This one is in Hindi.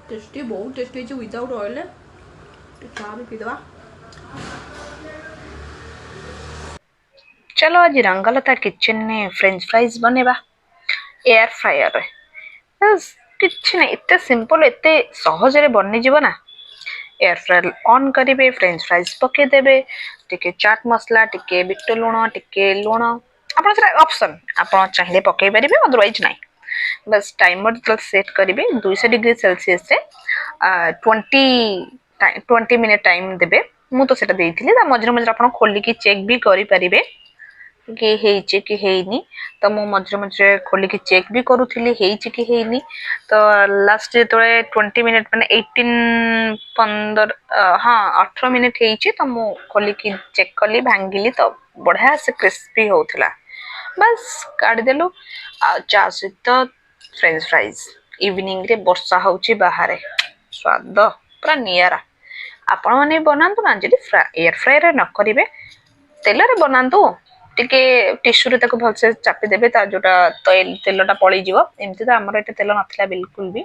टेस्टी बहुत टेस्टी है विदाउट ऑयल चाह भी पीदवा। चलो आज रंगलता किचन ने फ्रेंच फ्राइज बनेबा एयर फ्रायर रे। बस किछि नहीं एते सिंपल एते सहज रे बनि जीव ना। एयर फ्रायर ऑन करेंगे फ्रेंच फ्राइज पकेदेवे टिके चाट मसला टिके बिट लुण टिके लुण आप ऑप्शन आप चाहिए पकई पारे अदरवाइज ना। बस टाइमर जो सेट करेंगे 200 डिग्री सेल्सियस से 20 मिनट टाइम देवे। मु तो सेटा देइथिली मझे मझे आप खोलिकी चेक भी करें कि ହେଇଛି कि ହେଇନି तो मु मझे मझे खोलिकी चेक भी करूली ହେଇଛି कि ହେଇନି। तो लास्ट जो 20 मिनट माने 15 हाँ 18 मिनट ହେଇଛି तो मु खोलिकी चेक कली भांगिली तो बढ़िया से क्रिस्पी होउथिला। बस काढ़ीदेलु आ चा सहित फ्रेंच फ्राइज इवनिंग रे वर्षा होउची बाहर स्वाद पूरा नियारा। आपण माने बनातु ना जदि एयर फ्रायर न करिवे तेल रे बनातु टिके टिश्यू रे ताको भलसे चापी देबे ता जोटा तेलटा पळी जीवो। एमति तो हमर एते तेल नथिला बिल्कुल भी